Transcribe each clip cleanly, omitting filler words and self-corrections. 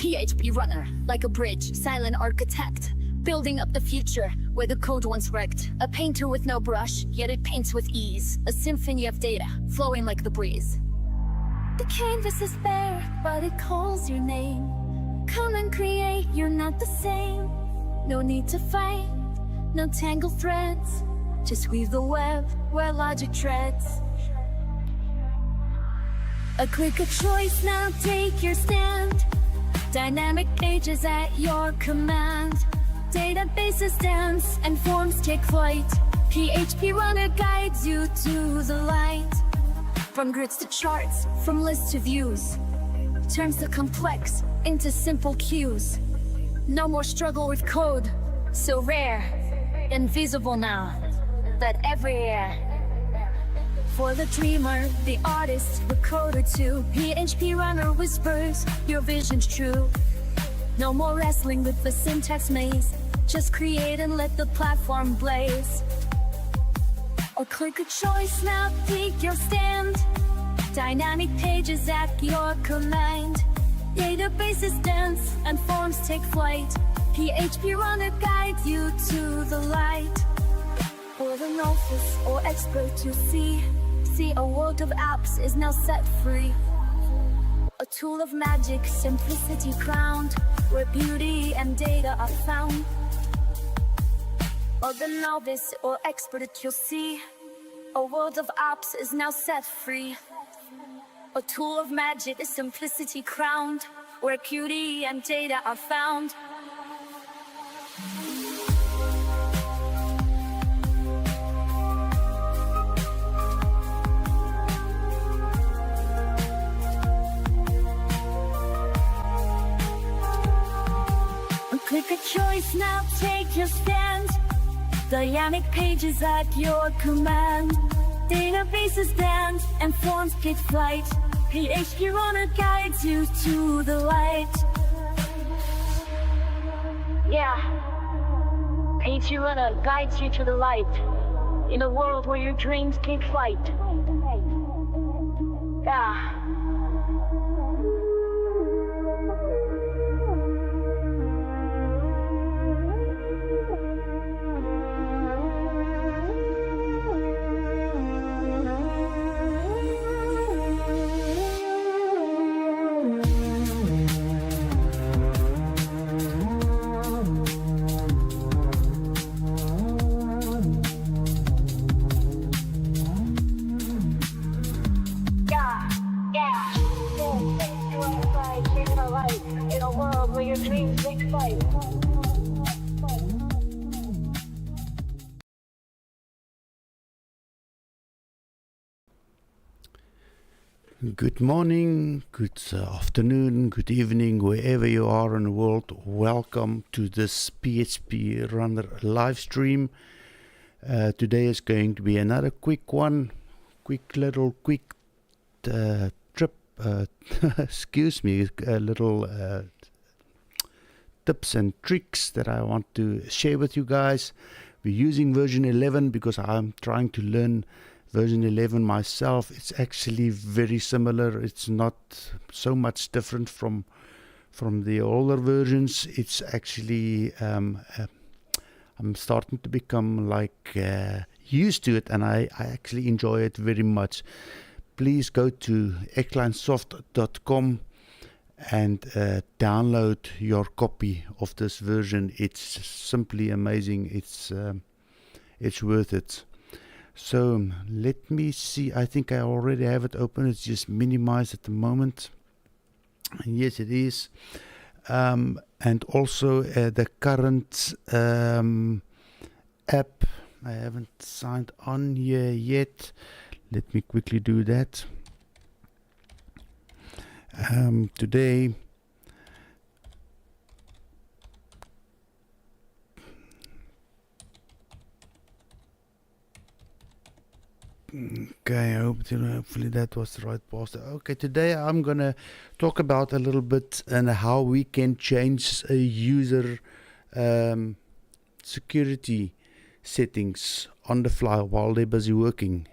PHPRunner, like a bridge, silent architect, building up the future where the code once wrecked. A painter with no brush, yet it paints with ease. A symphony of data, flowing like the breeze. The canvas is bare, but it calls your name. Come and create, you're not the same. No need to fight, no tangled threads. Just weave the web where logic treads. A quicker choice, now take your stand. Dynamic pages at your command. Databases dance and forms take flight. PHPRunner guides you to the light. From grids to charts, from lists to views, turns the complex into simple cues. No more struggle with code, so rare, invisible now, but everywhere. For the dreamer, the artist, the coder too, PHPRunner whispers, your vision's true. No more wrestling with the syntax maze, just create and let the platform blaze. Or click a choice, now take your stand. Dynamic pages at your command. Databases dance and forms take flight. PHPRunner guides you to the light. For the novice or expert to see, a world of apps is now set free. A tool of magic, simplicity crowned, where beauty and data are found. For the novice or expert you'll see, a world of apps is now set free. A tool of magic is simplicity crowned, where beauty and data are found. Click a choice, now take your stand. Dynamic pages at your command. Databases dance and forms take flight. PHPRunner guides you to the light. Yeah, PHPRunner guides you to the light. In a world where your dreams take flight. Yeah. In a world where your dreams take flight. Good morning, good afternoon, good evening, wherever you are in the world. Welcome to this PHPRunner live stream. Today is going to be another quick one, quick trip. Excuse me, little tips and tricks that I want to share with you guys. We're using version 11 because I'm trying to learn version 11 myself. It's actually very similar. It's not so much different from the older versions. It's actually I'm starting to become like used to it, and I actually enjoy it very much. Please go to XLINESOFT.com and download your copy of this version. It's simply amazing. It's worth it. So let me see. I think I already have it open. It's just minimized at the moment. And yes, it is. And also the current app. I haven't signed on here yet. Let me quickly do that. Today, okay, hopefully that was the right poster. Okay, today I'm gonna talk about a little bit and how we can change a user security settings on the fly while they're busy working.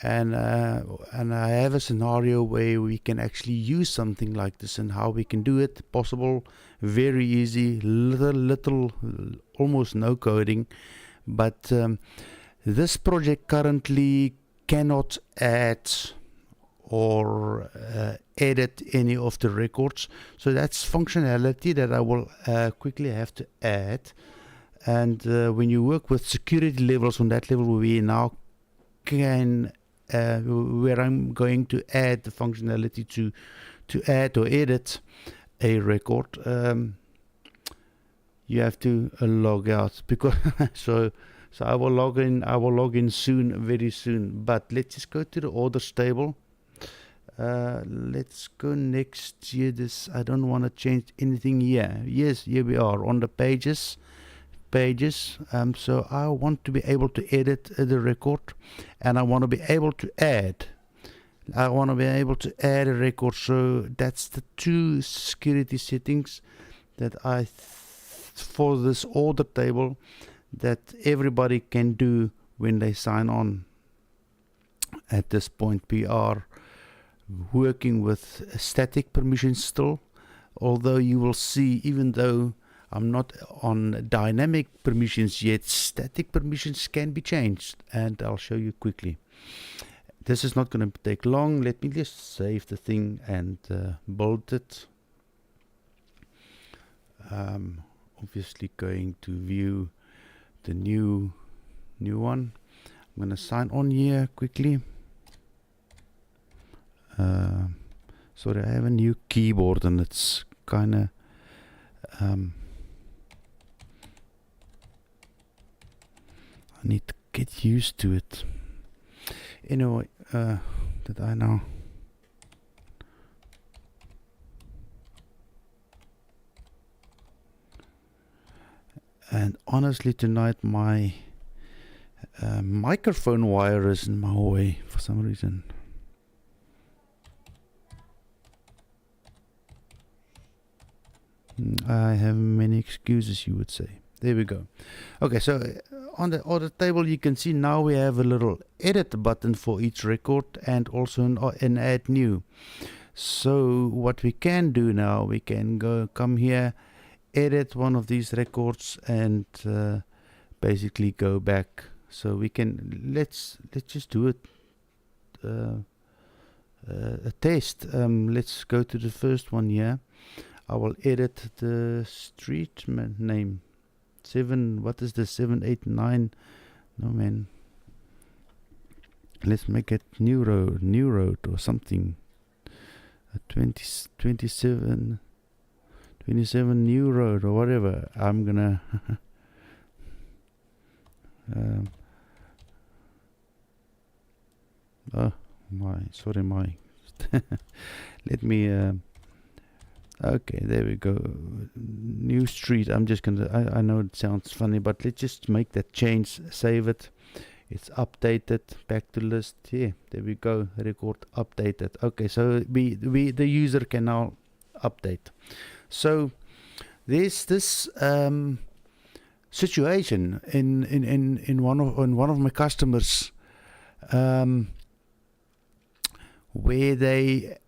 and I have a scenario where we can actually use something like this, and how we can do it. Possible, very easy, little almost no coding. But this project currently cannot add or edit any of the records, so that's functionality that I will quickly have to add. And when you work with security levels on that level, we now can where I'm going to add the functionality to add or edit a record, you have to log out, because so I will log in soon, very soon. But let's just go to the orders table. Let's go next here. This, I don't want to change anything here. Yes, here we are on the pages. So I want to be able to edit the record, and I want to be able to add. I want to be able to add a record. So that's the two security settings that for this order table that everybody can do when they sign on. At this point, we are working with static permissions still, although you will see, even though I'm not on dynamic permissions yet, static permissions can be changed, and I'll show you quickly. This is not going to take long. Let me just save the thing and build it. Obviously going to view the new one. I'm going to sign on here quickly. Sorry, I have a new keyboard and it's kind of I need to get used to it. Anyway, did I now? And honestly, tonight my microphone wire is in my way for some reason. I have many excuses, you would say. There we go. Okay, so on the order table, you can see now we have a little edit button for each record, and also an add new. So what we can do now, we can come here, edit one of these records, and basically go back. So we can let's just do it a test. Let's go to the first one here. I will edit the street name. 7, what is the 789? No, man. Let's make it new road or something. 27 new road or whatever. I'm gonna oh my, sorry, my let me okay, there we go. New street. I'm just gonna, I know it sounds funny, but let's just make that change, save it. It's updated, back to list. Yeah, there we go. Record updated. Okay, so the user can now update. So there's this situation in one of my customers where they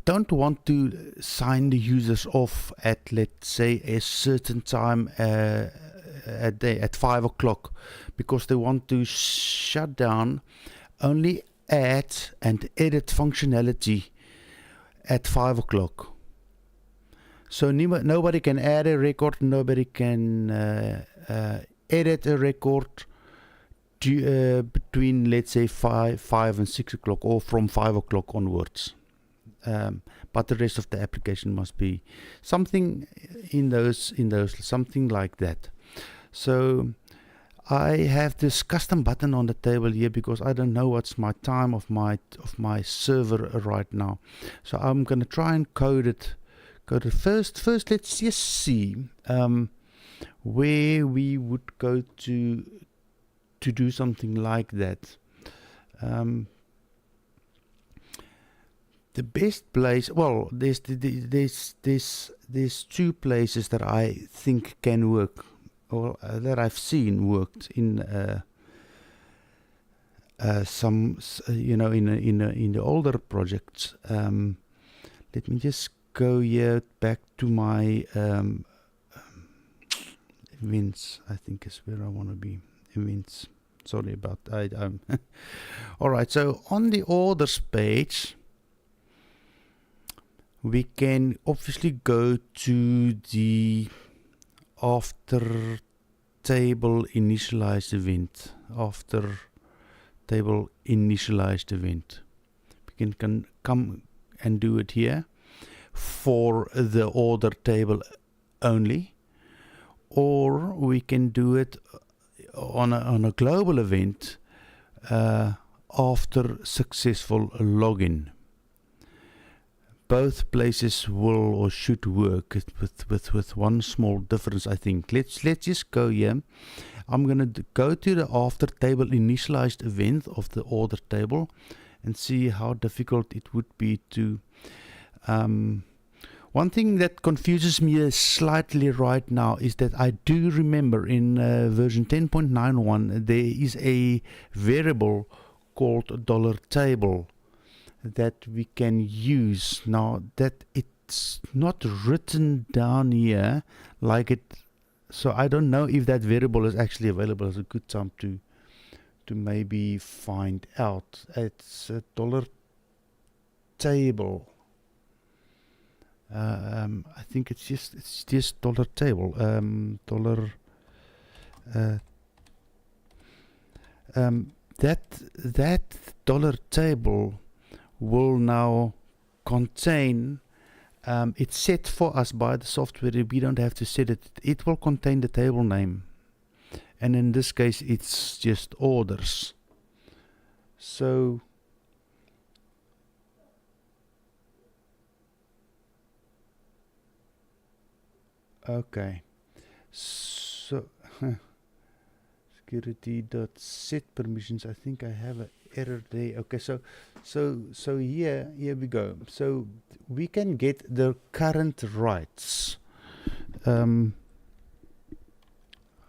don't want to sign the users off at, let's say, a certain time at 5 o'clock, because they want to shut down, only add and edit functionality at 5 o'clock. So nobody can add a record, nobody can edit a record between, let's say, 5 and 6 o'clock, or from 5 o'clock onwards. But the rest of the application must be something in those something like that. So I have this custom button on the table here because I don't know what's my time of my server right now. So I'm gonna try and code it. First let's just see where we would go to do something like that. The best place, well, there's two places that I think can work, or that I've seen worked in you know, in the older projects. Let me just go here back to my events. I think is where I want to be. Events. Sorry about that. All right. So on the orders page, we can obviously go to the after table initialized event. After table initialized event. We can come and do it here for the order table only, or we can do it on a global event after successful login. Both places will or should work with one small difference, I think. Let's just go here. I'm going to go to the after table initialized event of the order table and see how difficult it would be to. One thing that confuses me slightly right now is that I do remember in version 10.91 there is a variable called $table that we can use. Now that it's not written down here like it, so I don't know if that variable is actually available. It's a good time to maybe find out. It's a $table. I think it's just $table. That $table will now contain. It's set for us by the software. We don't have to set it. It will contain the table name, and in this case, it's just orders. So. Okay, so security.set permissions. I think I have an error there. Okay, so here we go. So we can get the current rights.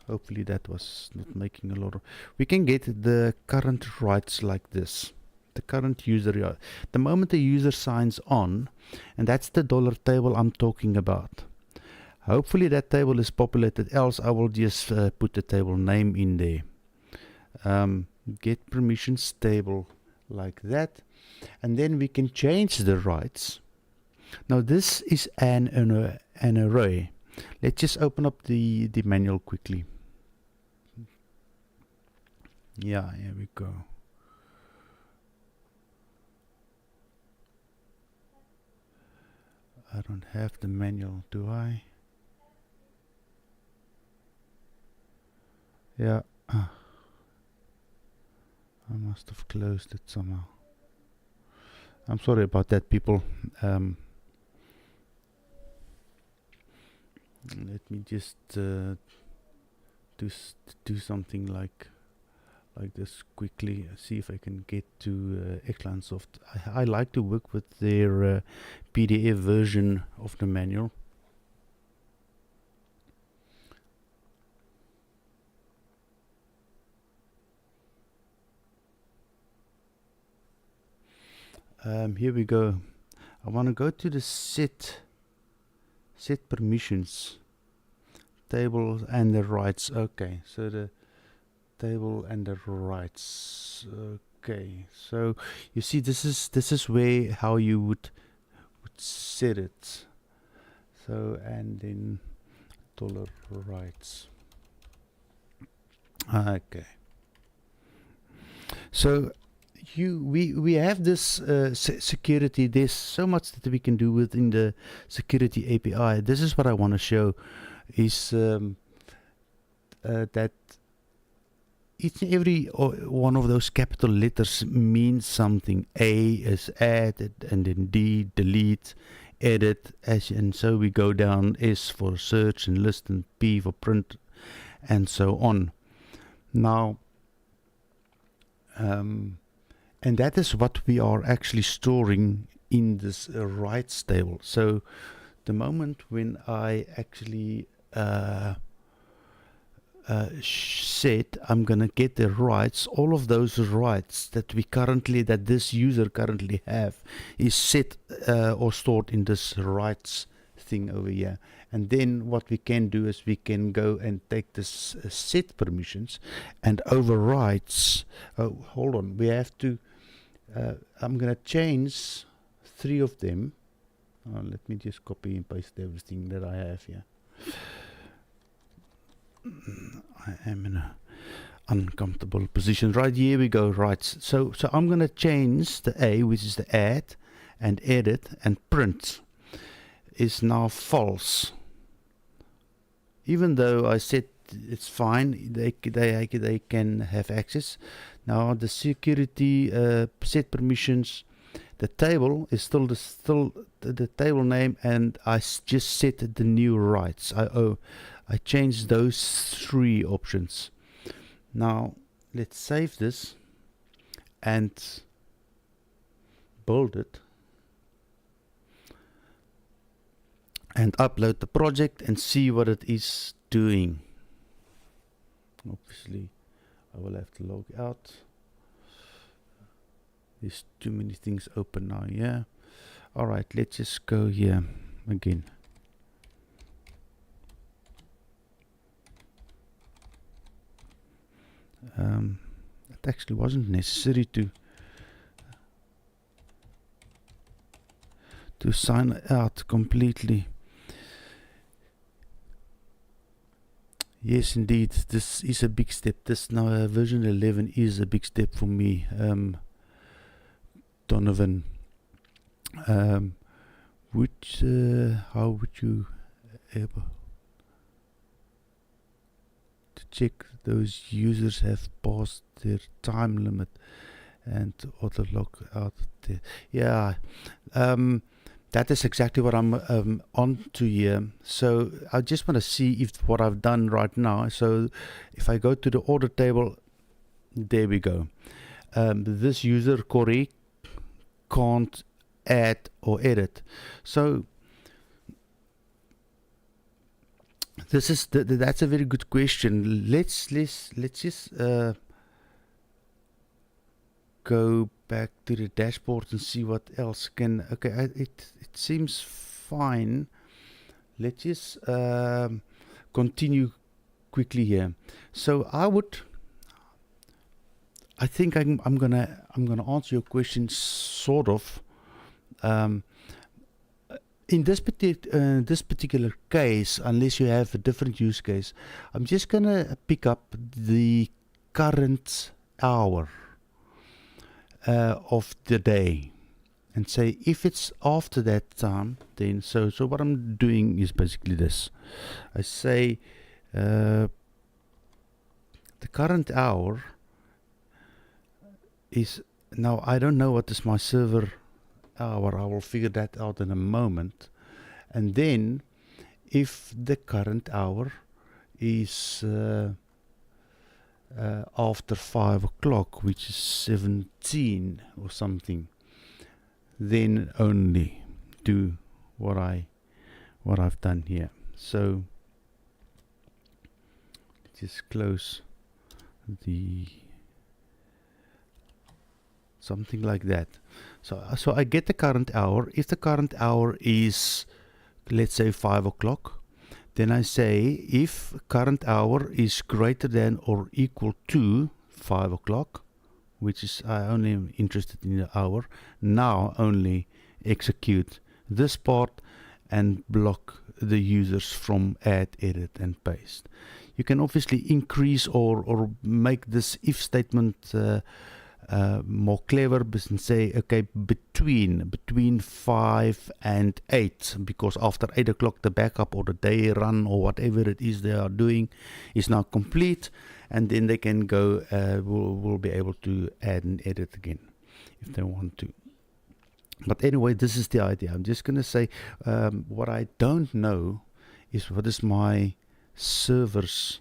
Hopefully that was not making a lot of. We can get the current rights like this. The current user. The moment the user signs on, and that's the $table I'm talking about. Hopefully that table is populated, else I will just put the table name in there. Get permissions table like that, and then we can change the rights. Now this is an array. Let's just open up the manual quickly. Yeah, here we go. I don't have the manual, do I? Yeah, I must have closed it somehow. I'm sorry about that, people. Let me just do something like this quickly. See if I can get to XLINESOFT. I like to work with their PDF version of the manual. Here we go. I want to go to the set permissions table and the rights. Okay, so the table and the rights. Okay, so you see this is where how you would set it. So and then $rights. Okay. So we have this security. There's so much that we can do within the security API. This is what I want to show is that each and every one of those capital letters means something. A is added, and then D delete, edit, and so we go down. S for search and list, and P for print, and so on. Now and that is what we are actually storing in this rights table. So the moment when I actually set, I'm gonna get the rights. All of those rights that this user currently have is set or stored in this rights thing over here. And then what we can do is we can go and take this set permissions and overrides. Oh, hold on, we have to. I'm gonna change 3 of them. Let me just copy and paste everything that I have here. I am in an uncomfortable position. Right, here we go. Right, so I'm going to change the A, which is the add and edit, and print is now false. Even though I said it's fine, they can have access. Now the security set permissions, the table is still the table name, and I just set the new rights. I changed those 3 options. Now let's save this and build it and upload the project and see what it is doing. Obviously I will have to log out. There's too many things open now. Yeah. Alright, let's just go here again. It actually wasn't necessary to sign out completely. Yes, indeed, this is a big step. This now version 11 is a big step for me, Donovan. How would you able to check those users have passed their time limit and auto log out there? Yeah, that is exactly what I'm on to here. So I just want to see if what I've done right now. So if I go to the order table, there we go. This user, Corey, can't add or edit. So this is that's a very good question. Let's just go back to the dashboard and see what else can. Okay, it seems fine. Let's just continue quickly here. So I think I'm gonna answer your question sort of. In this particular case, unless you have a different use case, I'm just gonna pick up the current hour of the day and say if it's after that time, then so what I'm doing is basically this. I say the current hour is now, I don't know what is my server hour. I will figure that out in a moment. And then if the current hour is after 5 o'clock, which is 17 or something, then only do what I've done here. So just close the something like that. So I get the current hour. If the current hour is, let's say, 5 o'clock, then I say if current hour is greater than or equal to 5 o'clock, which is, I only am interested in the hour, now only execute this part and block the users from add, edit and paste. You can obviously increase or make this if statement more clever, and say, okay, between 5 and 8, because after 8 o'clock the backup or the day run or whatever it is they are doing is now complete, and then they can go will be able to add and edit again if they want to. But anyway, this is the idea. I'm just going to say what I don't know is what is my server's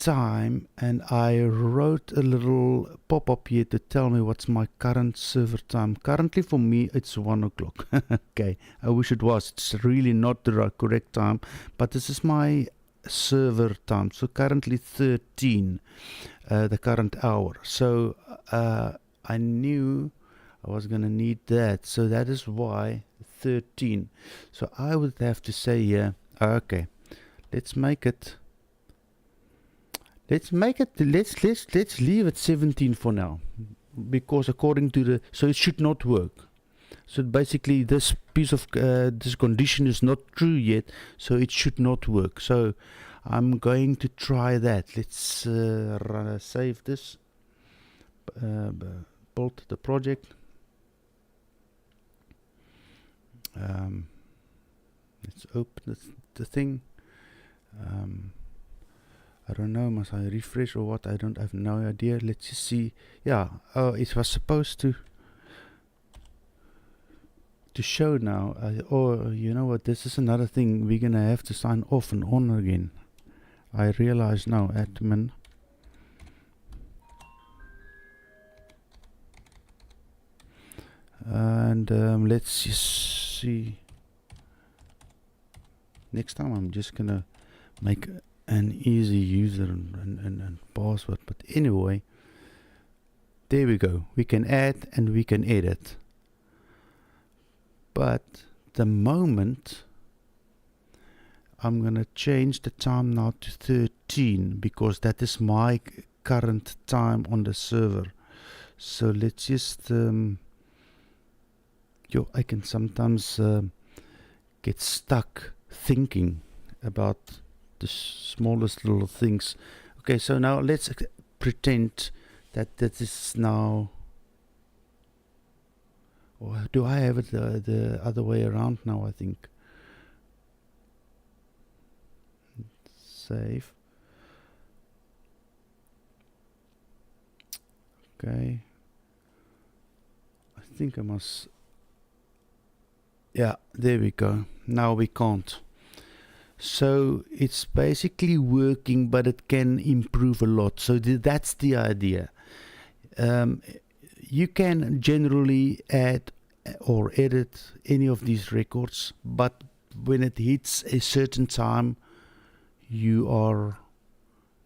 time, and I wrote a little pop-up here to tell me what's my current server time. Currently for me it's 1 o'clock. Okay, I wish it was. It's really not the correct time, but this is my server time. So currently 13, the current hour. So I knew I was gonna need that, so that is why 13. So I would have to say here, okay, let's leave it 17 for now, because according to the, so it should not work. So basically this piece of this condition is not true yet, so it should not work. So I'm going to try that. Let's save this, build the project. Let's open the thing. I don't know, must I refresh or what? I have no idea. Let's just see. Yeah, oh, it was supposed to show now. Oh, you know what, this is another thing we're gonna have to sign off and on again. I realize now, admin. And let's just see. Next time I'm just gonna make an easy user and password. But anyway, there we go. We can add and we can edit. But the moment I'm gonna change the time now to 13, because that is my current time on the server. So let's just I can sometimes get stuck thinking about the smallest little things. Okay, so now let's pretend that that is now, or do I have it the other way around now? I think. Save. Okay. I think I must. Yeah, there we go. Now we can't. So it's basically working, but it can improve a lot. So that's the idea. You can generally add or edit any of these records, but when it hits a certain time, you are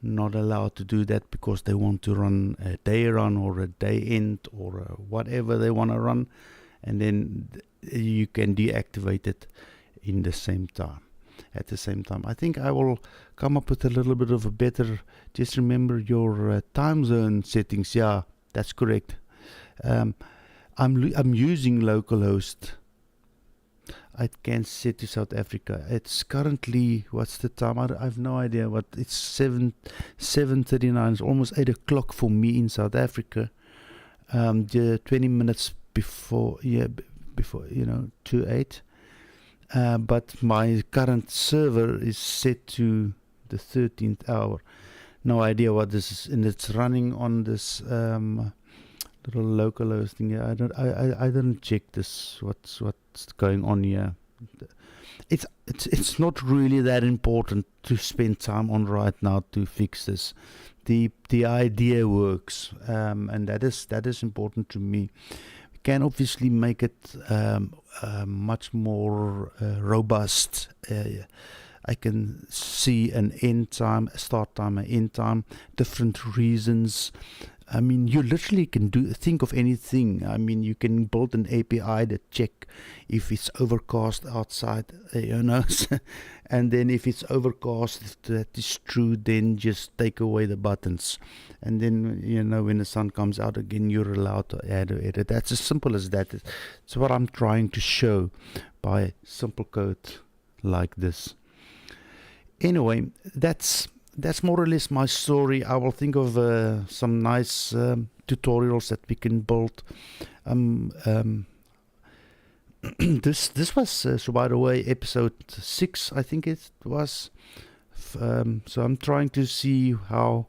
not allowed to do that, because they want to run a day run or a day end or whatever they want to run, and then you can deactivate it in the same time. At the same time, I think I will come up with a little bit of a better. Just remember your time zone settings. Yeah, that's correct. I'm using localhost. I can set to South Africa. It's currently, what's the time? I have no idea. What it's 7:39. It's almost 8 o'clock for me in South Africa. 20 minutes before, before 2:08. But my current server is set to the 13th hour. No idea what this is, and it's running on this little local hosting. I didn't check this. What's going on here? It's not really that important to spend time on right now to fix this. The idea works, and that is important to me. We can obviously make it much more robust. I can see an end time, a start time, an end time, different reasons. I mean, you literally can think of anything. I mean, you can build an API that check if it's overcast outside, and then if it's overcast, if that is true, then just take away the buttons. And then, when the sun comes out again, you're allowed to add or edit. That's as simple as that. It's what I'm trying to show by simple code like this. Anyway, that's more or less my story. I will think of some nice tutorials that we can build. This was, so by the way, episode 6, I think it was. So I'm trying to see how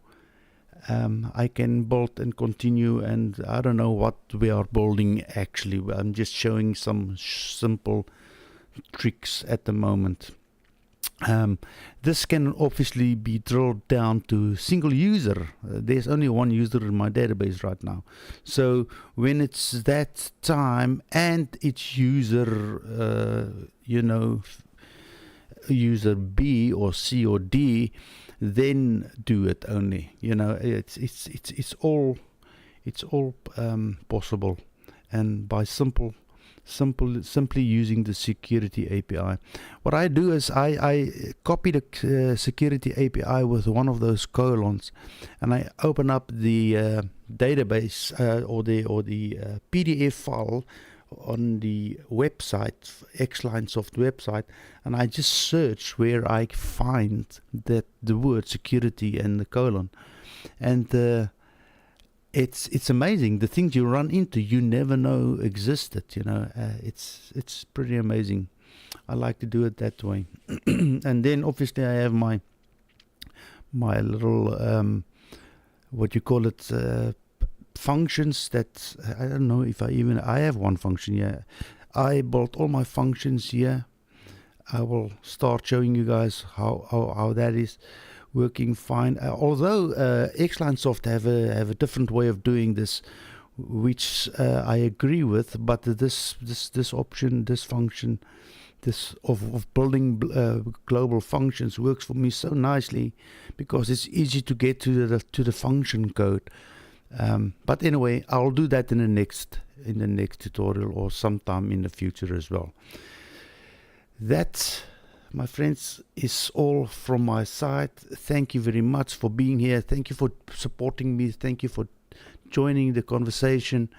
I can build and continue, and I don't know what we are building actually. I'm just showing some simple tricks at the moment. This can obviously be drilled down to single user. There's only one user in my database right now. So when it's that time and it's user, user B or C or D, then do it only. It's all possible, and by simply using the security API. What I do is I copy the security API with one of those colons, and I open up the database or the PDF file on the website, XLINESOFT website, and I just search where I find that the word security and the colon, and it's amazing the things you run into you never know existed. It's pretty amazing. I like to do it that way. And then obviously I have my little what you call it, functions that I don't know if I have one function here. I built all my functions here. I will start showing you guys how that is working fine. Although XLINESOFT have a different way of doing this, which I agree with, but this option, this function, this of building global functions works for me so nicely because it's easy to get to the function code. But anyway, I'll do that in the next tutorial or sometime in the future as well. That, my friends, is all from my side. Thank you very much for being here. Thank you for supporting me. Thank you for joining the conversation.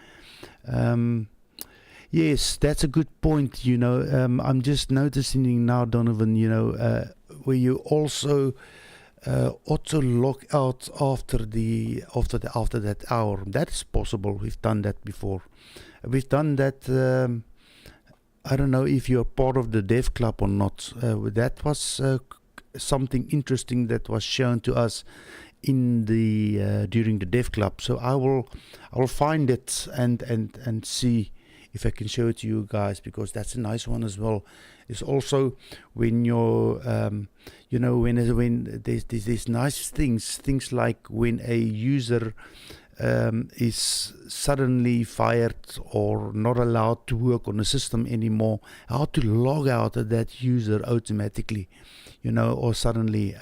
Yes, that's a good point. I'm just noticing now, Donovan, where you also auto log out after that hour. That is possible. We've done that before. We've done that. I don't know if you're part of the dev club or not. That was something interesting that was shown to us in the during the dev club. So I will find it and see if I can show it to you guys, because that's a nice one as well. It's also when you're when there's nice things like when a user is suddenly fired or not allowed to work on the system anymore, how to log out of that user automatically, or suddenly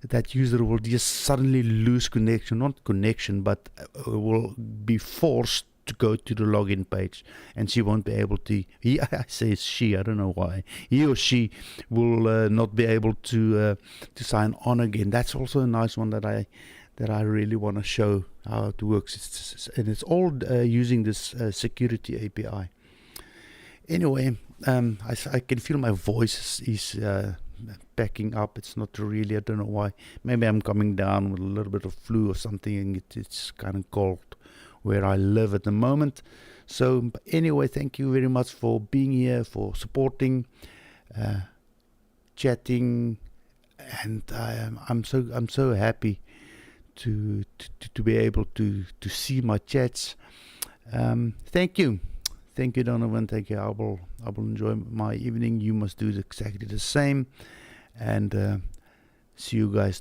that user will just suddenly lose connection, not connection, but will be forced to go to the login page, and she won't be able to. I say she, I don't know why. He or she will not be able to sign on again. That's also a nice one that I really want to show how it works. And it's all using this security API. Anyway, I can feel my voice is backing up. It's not really, I don't know why. Maybe I'm coming down with a little bit of flu or something, and it's kind of cold where I live at the moment. So anyway, thank you very much for being here, for supporting, chatting, and I'm so happy to be able to see my chats. Thank you, Donovan. Thank you. I will enjoy my evening. You must do exactly the same, and see you guys